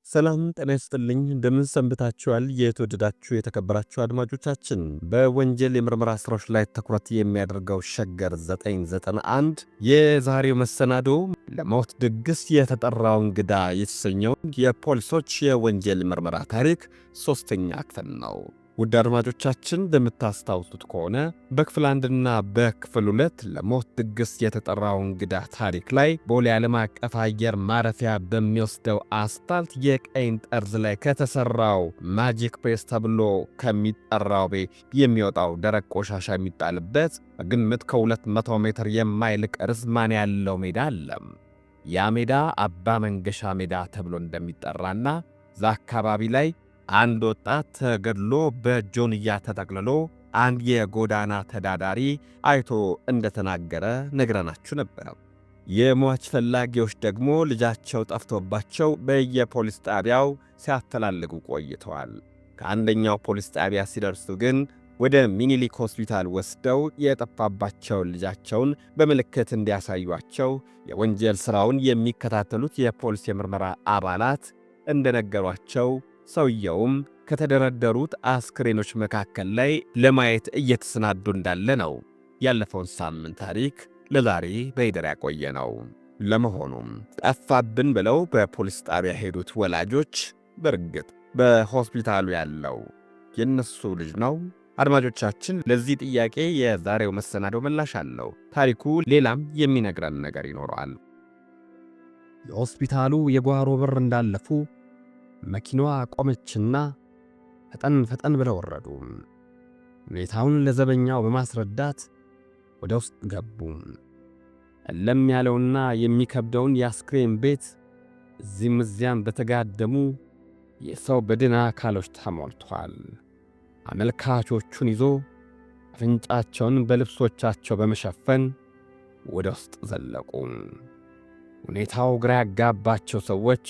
ሰላም ጤና ይስጥልኝ እንደምን ሰንብታችኋል? የተወደዳችሁ የተከበራችሁ አድማጮቻችን በወንጀል የምርመራ ስራዎች ላይ ትኩረት የሚያደርገው ሸገር 991 የዛሬው መሰናዶ ለሞት ድግስ የተጠራው እንግዳ የተሰኘውን የፖሊሶች የወንጀል ምርመራ ታሪክ ሶስተኛ ክፍል ነው። ውድ አድማጮቻችን እንደምታስታውሱት ከሆነ በክፍል 1 እና በክፍል 2 ለሞት ድግስ የተጠራው እንግዳ ታሪክ ላይ ቦሌ ዓለም አቀፍ አየር ማረፊያ በሚወስደው አስፋልት የቀኝ ጠርዝ ላይ ከተሰራው ማጂክ ፕሬስ ተብሎ ከሚጠራው ቤት የሚወጣው ደረቅ ቆሻሻ የሚጣልበት በግምት ከ200 ሜትር የማይልቅ ርዝማኔ ያለው ሜዳ አለ። ያ ሜዳ አባ መንገሻ ሜዳ ተብሎ እንደሚጠራና እዛ አካባቢ ላይ አንድ ወጣት ተገድሎ በጆንያ ተጠቅልሎ አንድ የጎዳና ተዳዳሪ አይቶ እንደተናገረ ነግረናችሁ ነበር። የሟች ፈላጊዎች ደግሞ ልጃቸው ጠፍቶባቸው በየፖሊስ ጣቢያው ሲያፈላልጉ ቆይተዋል። ከአንደኛው ፖሊስ ጣቢያ ሲደርሱ ግን ወደ ሚኒሊክ ሆስፒታል ወስደው የጠፋባቸውን ልጃቸውን በምልክት እንዲያሳዩአቸው የወንጀል ሥራውን የሚከታተሉት የፖሊስ የምርመራ አባላት እንደነገሯቸው ሰውየውም ከተደረደሩት አስክሬኖች መካከል ላይ ለማየት እየተሰናዱ እንዳለ ነው ያለፈውን ሳምንት ታሪክ ለዛሬ በይደር ያቆየ ነው። ለመሆኑም ጠፋብን ብለው በፖሊስ ጣቢያ ሄዱት ወላጆች በርግጥ በሆስፒታሉ ያለው የነሱ ልጅ ነው? አድማጮቻችን ለዚህ ጥያቄ የዛሬው መሰናዶ ምላሽ አለው። ታሪኩ ሌላም የሚነግረን ነገር ይኖረዋል። የሆስፒታሉ የጓሮ በር እንዳለፉ መኪናዋ ቆመችና ፈጠን ብለው ወረዱ። ሁኔታውን ለዘበኛው በማስረዳት ወደ ውስጥ ገቡ። እለም ያለውና የሚከብደውን የአስክሬን ቤት እዚህም እዚያም በተጋደሙ የሰው በድን አካሎች ተሞልቷል። አመልካቾቹን ይዞ አፍንጫቸውን በልብሶቻቸው በመሸፈን ወደ ውስጥ ዘለቁ። ሁኔታው ግራ ያጋባቸው ሰዎች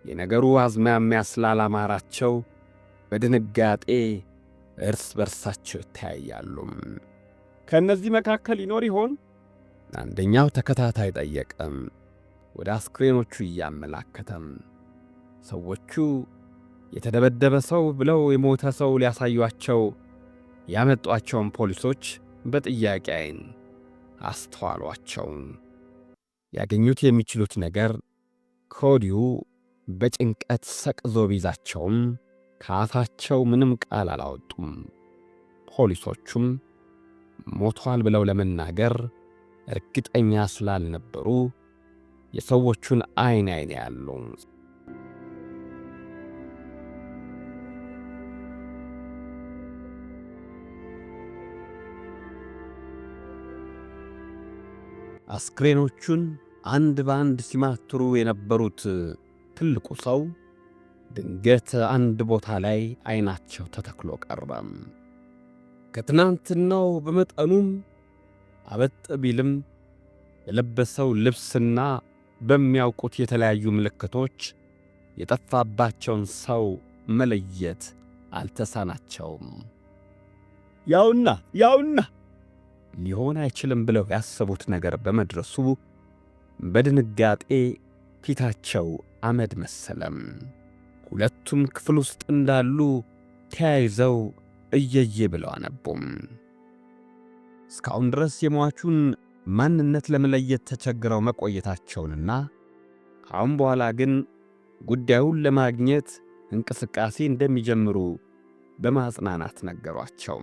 የነገሩ አዝማሚያ ስላላማራቸው በድንጋጤ እርስ በርሳቸው ይተያያሉ። ከእነዚህ መካከል ይኖር ይሆን? አንደኛው ተከታታይ ጠየቀም፣ ወደ አስክሬኖቹ እያመላከተም። ሰዎቹ የተደበደበ ሰው ብለው የሞተ ሰው ሊያሳዩአቸው ያመጧቸውን ፖሊሶች በጥያቄ ዓይን አስተዋሏቸው። ያገኙት የሚችሉት ነገር ከወዲሁ በጭንቀት ሰቅዞ ቢዛቸውም ከአፋቸው ምንም ቃል አላወጡም። ፖሊሶቹም ሞቷል ብለው ለመናገር እርግጠኛ ስላልነበሩ የሰዎቹን ዓይን ያሉ። አስክሬኖቹን አንድ በአንድ ሲማትሩ የነበሩት ትልቁ ሰው ድንገት አንድ ቦታ ላይ ዓይናቸው ተተክሎ ቀረም። ከትናንትናው በመጠኑም አበጥ ቢልም የለበሰው ልብስና በሚያውቁት የተለያዩ ምልክቶች የጠፋባቸውን ሰው መለየት አልተሳናቸውም። ያውና ሊሆን አይችልም ብለው ያሰቡት ነገር በመድረሱ በድንጋጤ ፊታቸው አመድ መሰለም። ሁለቱም ክፍል ውስጥ እንዳሉ ተያይዘው እየየ ብለው አነቡም። እስካሁን ድረስ የሟቹን ማንነት ለመለየት ተቸግረው መቆየታቸውንና ከአሁን በኋላ ግን ጉዳዩን ለማግኘት እንቅስቃሴ እንደሚጀምሩ በማጽናናት ነገሯቸው።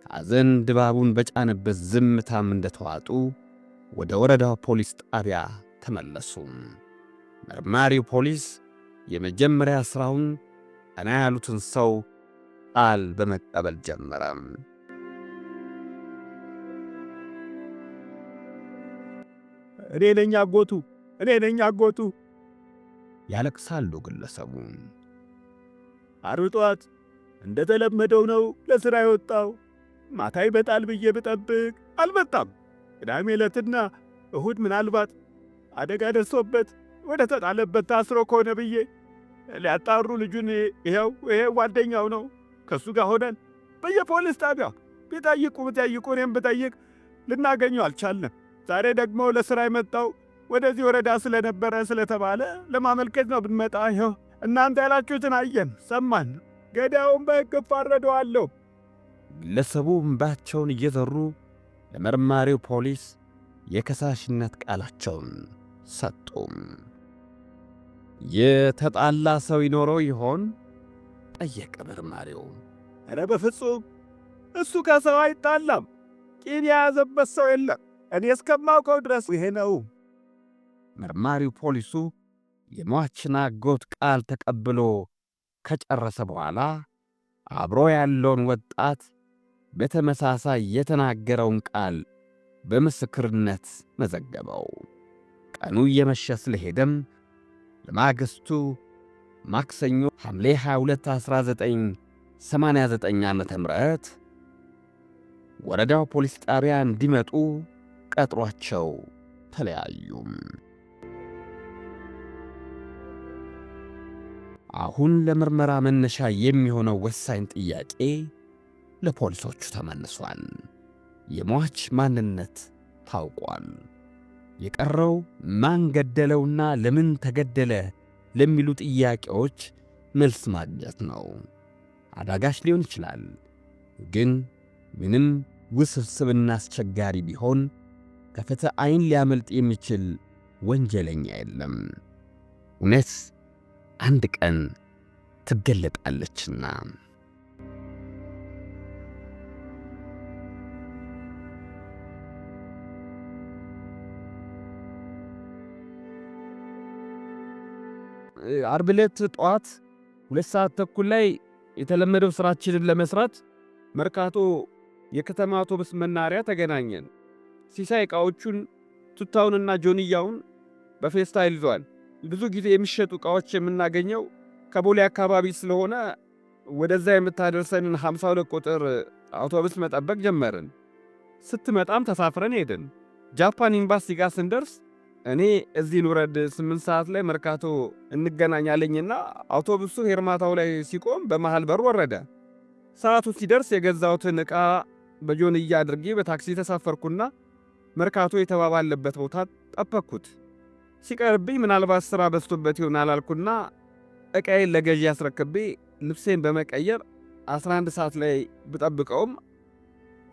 ሐዘን ድባቡን በጫነበት ዝምታም እንደተዋጡ ወደ ወረዳው ፖሊስ ጣቢያ ተመለሱ። መርማሪው ፖሊስ የመጀመሪያ ሥራውን ቀና ያሉትን ሰው ቃል በመቀበል ጀመረ። እኔ ነኝ አጎቱ ያለቅሳሉ ግለሰቡ። ዓርብ ጠዋት እንደተለመደው ነው ለሥራ የወጣው። ማታ ይመጣል ብዬ ብጠብቅ አልመጣም። ቅዳሜ ዕለትና እሁድ ምናልባት አደጋ ደርሶበት ወደ ተጣለበት ታስሮ ከሆነ ብዬ ሊያጣሩ ልጁን ይሄው ጓደኛው ነው ከሱ ጋር ሆነን በየፖሊስ ጣቢያው ቢጠይቁ እኔም ብጠይቅ ልናገኘው አልቻልንም። ዛሬ ደግሞ ለሥራ የመጣው ወደዚህ ወረዳ ስለነበረ ስለተባለ ለማመልከት ነው ብንመጣ። ይኸው እናንተ ያላችሁትን አየን፣ ሰማን። ገዳዩን በሕግ እፋረደዋለሁ። ግለሰቡ እምባቸውን እየዘሩ ለመርማሪው ፖሊስ የከሳሽነት ቃላቸውን ሰጡ። የተጣላ ሰው ይኖረው ይሆን? ጠየቀ መርማሪው። ኧረ በፍጹም እሱ ከሰው አይጣላም። ቂም የያዘበት ሰው የለም። እኔ እስከማውቀው ድረስ ይሄ ነው። መርማሪው ፖሊሱ የሟችን አጎት ቃል ተቀብሎ ከጨረሰ በኋላ አብሮ ያለውን ወጣት በተመሳሳይ የተናገረውን ቃል በምስክርነት መዘገበው። ቀኑ እየመሸ ስለሄደም ለማግስቱ ማክሰኞ ሐምሌ 22 1989 ዓ.ም ወረዳው ፖሊስ ጣቢያ እንዲመጡ ቀጥሯቸው ተለያዩ። አሁን ለምርመራ መነሻ የሚሆነው ወሳኝ ጥያቄ ለፖሊሶቹ ተመልሷል። የሟች ማንነት ታውቋል። የቀረው ማን ገደለውና ለምን ተገደለ ለሚሉ ጥያቄዎች መልስ ማግኘት ነው። አዳጋች ሊሆን ይችላል፣ ግን ምንም ውስብስብና አስቸጋሪ ቢሆን ከፍትህ ዓይን ሊያመልጥ የሚችል ወንጀለኛ የለም። እውነት አንድ ቀን ትገለጣለችና። ዓርብ ዕለት ጠዋት 2 ሰዓት ተኩል ላይ የተለመደው ሥራችንን ለመሥራት መርካቶ የከተማ አውቶቡስ መናኸሪያ ተገናኘን። ሲሳይ ዕቃዎቹን ቱታውንና ጆንያውን በፌስታል ይዟል። ብዙ ጊዜ የሚሸጡ ዕቃዎች የምናገኘው ከቦሌ አካባቢ ስለሆነ ወደዛ የምታደርሰንን 52 ቁጥር አውቶቡስ መጠበቅ ጀመርን። ስትመጣም ተሳፍረን ሄድን። ጃፓን ኤምባሲ ጋር ስንደርስ እኔ እዚህ ልውረድ 8 ሰዓት ላይ መርካቶ እንገናኛለኝና አውቶቡሱ ሄርማታው ላይ ሲቆም በመሃል በር ወረደ። ሰዓቱ ሲደርስ የገዛሁትን ዕቃ በጆንያ አድርጌ በታክሲ ተሳፈርኩና መርካቶ የተባባለበት ቦታ ጠበቅኩት። ሲቀርብኝ ምናልባት ሥራ በዝቶበት ይሆናል አልኩና ዕቃዬን ለገዢ አስረክቤ ልብሴን በመቀየር 11 ሰዓት ላይ ብጠብቀውም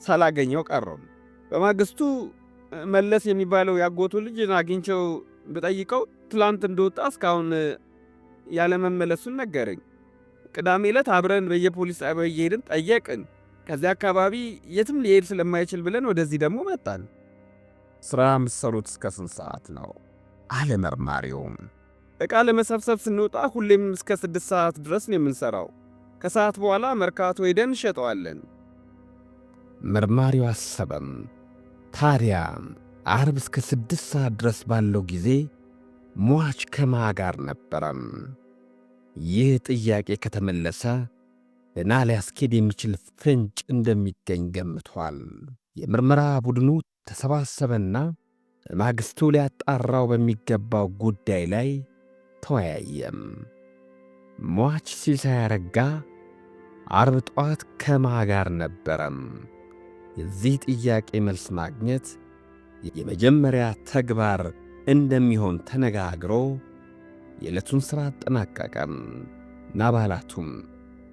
ሳላገኘው ቀረው። በማግስቱ መለስ የሚባለው ያጎቱ ልጅ አግኝቼው ብጠይቀው ትላንት እንደወጣ እስካሁን ያለመመለሱን ነገረኝ። ቅዳሜ ዕለት አብረን በየፖሊስ ጣቢያው እየሄድን ጠየቅን። ከዚያ አካባቢ የትም ሊሄድ ስለማይችል ብለን ወደዚህ ደግሞ መጣን። ሥራ የምትሠሩት እስከ ስንት ሰዓት ነው? አለ መርማሪውም። ዕቃ ለመሰብሰብ ስንወጣ ሁሌም እስከ 6 ሰዓት ድረስ ነው የምንሠራው። ከሰዓት በኋላ መርካቶ ሄደን እንሸጠዋለን። መርማሪው አሰበም። ታዲያ ዓርብ እስከ 6 ሰዓት ድረስ ባለው ጊዜ ሟች ከማ ጋር ነበረም? ይህ ጥያቄ ከተመለሰ ገና ሊያስኬድ የሚችል ፍንጭ እንደሚገኝ ገምቷል። የምርመራ ቡድኑ ተሰባሰበና በማግስቱ ሊያጣራው በሚገባው ጉዳይ ላይ ተወያየም። ሟች ሲሳይ አረጋ ዓርብ ጠዋት ከማ ጋር ነበረም? የዚህ ጥያቄ መልስ ማግኘት የመጀመሪያ ተግባር እንደሚሆን ተነጋግሮ የዕለቱን ሥራ አጠናቀቀም እና አባላቱም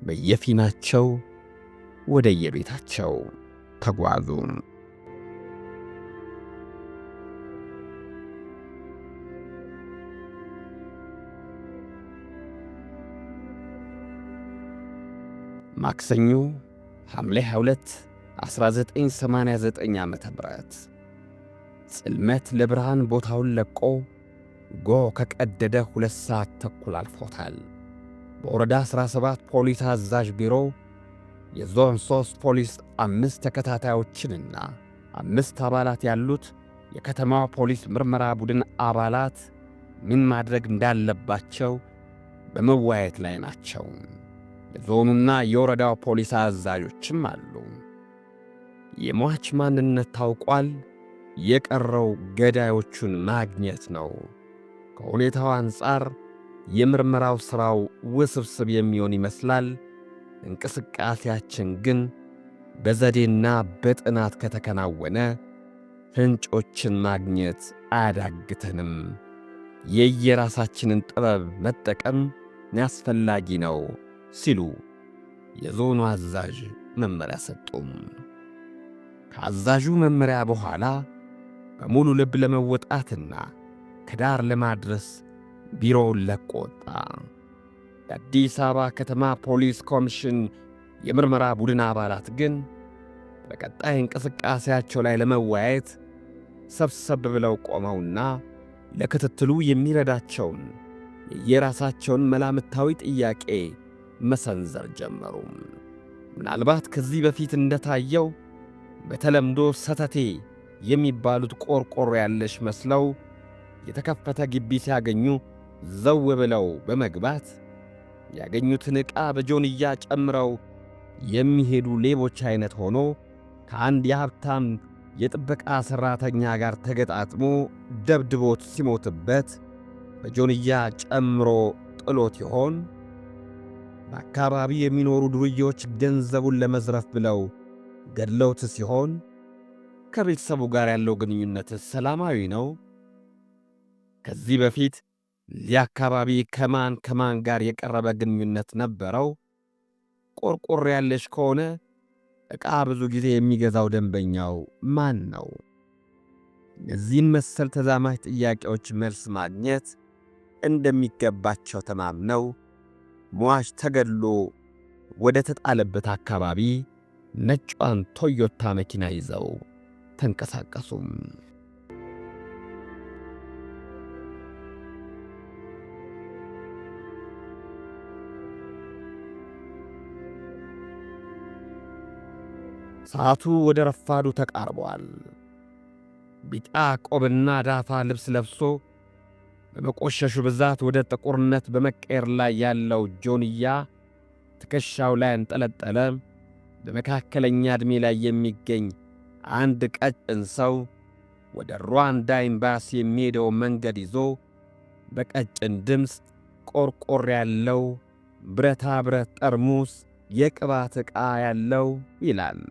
በየፊናቸው ወደ የቤታቸው ተጓዙ። ማክሰኞ ሐምሌ 22 1989 ዓ.ም ጽልመት ለብርሃን ቦታውን ለቆ ጎህ ከቀደደ 2 ሰዓት ተኩል አልፎታል። በወረዳ 17 ፖሊስ አዛዥ ቢሮ የዞን 3 ፖሊስ 5 ተከታታዮችንና 5 አባላት ያሉት የከተማዋ ፖሊስ ምርመራ ቡድን አባላት ምን ማድረግ እንዳለባቸው በመወያየት ላይ ናቸው። የዞኑና የወረዳው ፖሊስ አዛዦችም አሉ። የሟች ማንነት ታውቋል። የቀረው ገዳዮቹን ማግኘት ነው። ከሁኔታው አንጻር የምርመራው ሥራው ውስብስብ የሚሆን ይመስላል። እንቅስቃሴያችን ግን በዘዴና በጥናት ከተከናወነ ፍንጮችን ማግኘት አያዳግተንም። የየራሳችንን ጥበብ መጠቀም አስፈላጊ ነው ሲሉ የዞኑ አዛዥ መመሪያ ሰጡም። ከአዛዡ መመሪያ በኋላ በሙሉ ልብ ለመወጣትና ከዳር ለማድረስ ቢሮውን ለቆ ወጣ። የአዲስ አበባ ከተማ ፖሊስ ኮሚሽን የምርመራ ቡድን አባላት ግን በቀጣይ እንቅስቃሴያቸው ላይ ለመወያየት ሰብሰብ ብለው ቆመውና ለክትትሉ የሚረዳቸውን የራሳቸውን መላምታዊ ጥያቄ መሰንዘር ጀመሩ። ምናልባት ከዚህ በፊት እንደታየው በተለምዶ ሰተቴ የሚባሉት ቆርቆሮ ያለሽ መስለው የተከፈተ ግቢ ሲያገኙ ዘው ብለው በመግባት ያገኙትን ዕቃ በጆንያ ጨምረው የሚሄዱ ሌቦች አይነት ሆኖ ከአንድ የሀብታም የጥበቃ ሠራተኛ ጋር ተገጣጥሞ ደብድቦት ሲሞትበት በጆንያ ጨምሮ ጥሎት ይሆን? በአካባቢ የሚኖሩ ዱርዬዎች ገንዘቡን ለመዝረፍ ብለው ገድለውት ሲሆን? ከቤተሰቡ ጋር ያለው ግንኙነት ሰላማዊ ነው? ከዚህ በፊት እዚህ አካባቢ ከማን ጋር የቀረበ ግንኙነት ነበረው? ቆርቆሮ ያለሽ ከሆነ ዕቃ ብዙ ጊዜ የሚገዛው ደንበኛው ማን ነው? እነዚህን መሰል ተዛማጅ ጥያቄዎች መልስ ማግኘት እንደሚገባቸው ተማምነው ሟች ተገድሎ ወደ ተጣለበት አካባቢ ነጯን ቶዮታ መኪና ይዘው ተንቀሳቀሱም። ሰዓቱ ወደ ረፋዱ ተቃርቧል። ቢጫ ቆብና ዳፋ ልብስ ለብሶ በመቆሸሹ ብዛት ወደ ጥቁርነት በመቀየር ላይ ያለው ጆንያ ትከሻው ላይ አንጠለጠለ። በመካከለኛ ዕድሜ ላይ የሚገኝ አንድ ቀጭን ሰው ወደ ሩዋንዳ ኤምባሲ የሚሄደው መንገድ ይዞ በቀጭን ድምፅ ቆርቆር ያለው ብረታ ብረት ጠርሙስ የቅባት ዕቃ ያለው ይላል።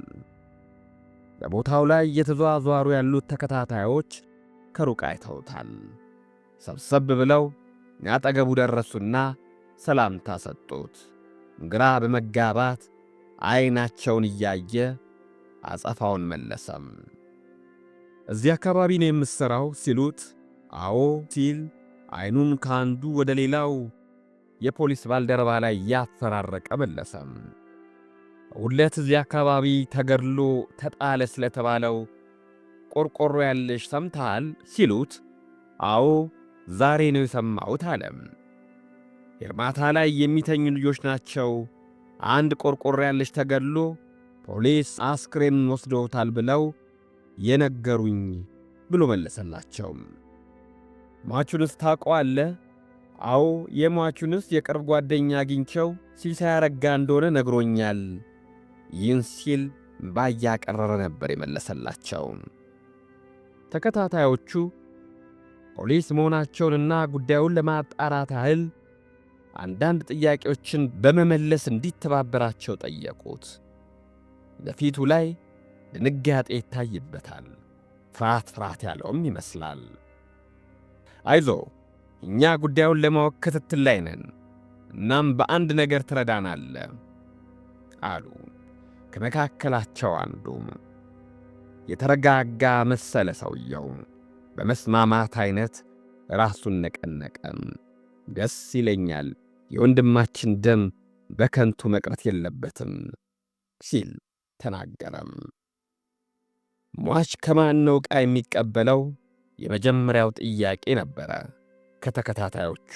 በቦታው ላይ እየተዘዋወሩ ያሉት ተከታታዮች ከሩቅ አይተውታል። ሰብሰብ ብለው አጠገቡ ደረሱና ሰላምታ ሰጡት። ግራ በመጋባት ዐይናቸውን እያየ አጸፋውን መለሰም። እዚህ አካባቢ ነው የምትሠራው ሲሉት አዎ ሲል ዐይኑን ከአንዱ ወደ ሌላው የፖሊስ ባልደረባ ላይ ያፈራረቀ መለሰም። ሁለት እዚህ አካባቢ ተገድሎ ተጣለ ስለተባለው ቆርቆሮ ያለሽ ሰምተሃል ሲሉት አዎ ዛሬ ነው የሰማሁት አለም። ፌርማታ ላይ የሚተኙ ልጆች ናቸው አንድ ቆርቆሮ ያለሽ ተገድሎ ፖሊስ አስክሬኑን ወስደውታል ብለው የነገሩኝ ብሎ መለሰላቸው። ሟቹንስ ታውቀዋለህ? አዎ የሟቹንስ የቅርብ ጓደኛ አግኝቸው ሲሳይ አረጋ እንደሆነ ነግሮኛል። ይህን ሲል ባያቀረረ ነበር የመለሰላቸው። ተከታታዮቹ ፖሊስ መሆናቸውንና ጉዳዩን ለማጣራት ያህል አንዳንድ ጥያቄዎችን በመመለስ እንዲተባበራቸው ጠየቁት። በፊቱ ላይ ድንጋጤ ይታይበታል። ፍርሃት ያለውም ይመስላል። አይዞ እኛ ጉዳዩን ለማወቅ ክትትል ላይ ነን፣ እናም በአንድ ነገር ትረዳናለ አሉ። ከመካከላቸው አንዱ የተረጋጋ መሰለ። ሰውየው በመስማማት አይነት ራሱን ነቀነቀም። ደስ ይለኛል፣ የወንድማችን ደም በከንቱ መቅረት የለበትም ሲል ተናገረም። ሟች ከማን ነው ዕቃ የሚቀበለው? የመጀመሪያው ጥያቄ ነበረ ከተከታታዮቹ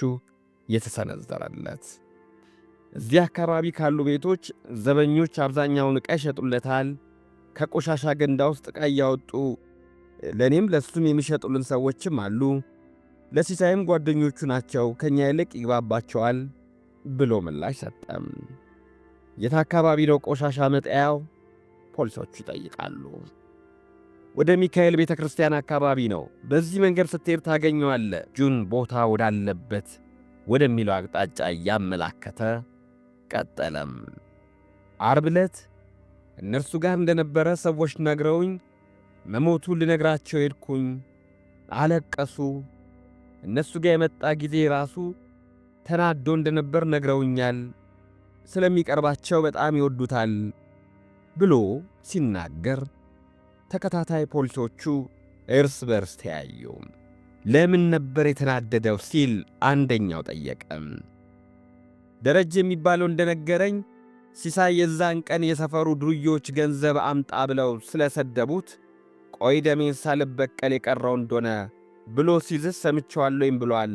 የተሰነዘረለት። እዚህ አካባቢ ካሉ ቤቶች ዘበኞች አብዛኛውን ዕቃ ይሸጡለታል። ከቆሻሻ ገንዳ ውስጥ ዕቃ እያወጡ ለእኔም ለሱም የሚሸጡልን ሰዎችም አሉ። ለሲሳይም ጓደኞቹ ናቸው፣ ከእኛ ይልቅ ይግባባቸዋል ብሎ ምላሽ ሰጠም። የት አካባቢ ነው ቆሻሻ መጣያው? ፖሊሶቹ ይጠይቃሉ። ወደ ሚካኤል ቤተ ክርስቲያን አካባቢ ነው። በዚህ መንገድ ስትሄድ ታገኘዋለ። ጁን ቦታ ወዳለበት ወደሚለው አቅጣጫ እያመላከተ ቀጠለም። ዓርብ ዕለት እነርሱ ጋር እንደነበረ ሰዎች ነግረውኝ መሞቱን ልነግራቸው ሄድኩኝ። አለቀሱ። እነሱ ጋር የመጣ ጊዜ ራሱ ተናዶ እንደነበር ነግረውኛል። ስለሚቀርባቸው በጣም ይወዱታል ብሎ ሲናገር ተከታታይ ፖሊሶቹ እርስ በርስ ተያዩ። ለምን ነበር የተናደደው ሲል አንደኛው ጠየቀም። ደረጀ የሚባለው እንደነገረኝ ሲሳይ የዛን ቀን የሰፈሩ ዱርዮች ገንዘብ አምጣ ብለው ስለሰደቡት ቆይ ደሜን ሳልበቀል የቀረው እንደሆነ ብሎ ሲዝስ ሰምቼዋለሁኝ ብሏል።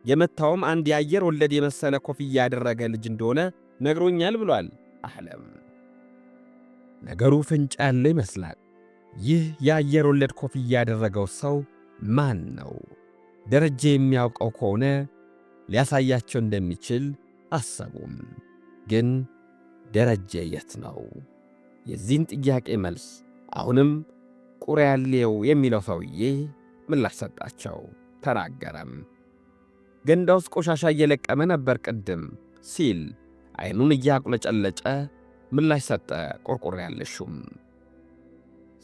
የመታውም አንድ የአየር ወለድ የመሰለ ኮፍያ ያደረገ ልጅ እንደሆነ ነግሮኛል ብሏል አህለም። ነገሩ ፍንጭ ያለ ይመስላል። ይህ የአየር ወለድ ኮፍያ ያደረገው ሰው ማን ነው? ደረጀ የሚያውቀው ከሆነ ሊያሳያቸው እንደሚችል አሰቡም። ግን ደረጀ የት ነው? የዚህን ጥያቄ መልስ አሁንም ቁሪያሌው የሚለው ሰውዬ ምላሽ ሰጣቸው። ተናገረም። ገንዳ ውስጥ ቆሻሻ እየለቀመ ነበር ቅድም ሲል አይኑን እያቁለጨለጨ ምላሽ ሰጠ። ቆርቆሪያለሹም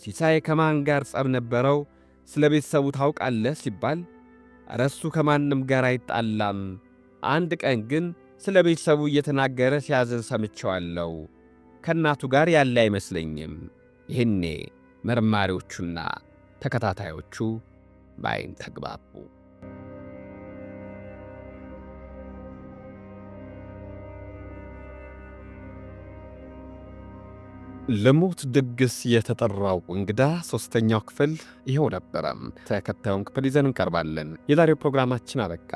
ሲሳይ ከማን ጋር ጸብ ነበረው? ስለ ቤተሰቡ ታውቃለህ ሲባል ኧረ እሱ ከማንም ጋር አይጣላም፣ አንድ ቀን ግን ስለ ቤተሰቡ እየተናገረ ሲያዝን ሰምቼዋለሁ። ከእናቱ ጋር ያለ አይመስለኝም። ይህኔ መርማሪዎቹና ተከታታዮቹ በዓይን ተግባቡ። ለሞት ድግስ የተጠራው እንግዳ ሦስተኛው ክፍል ይኸው ነበረ። ተከታዩን ክፍል ይዘን እንቀርባለን። የዛሬው ፕሮግራማችን አበቃ።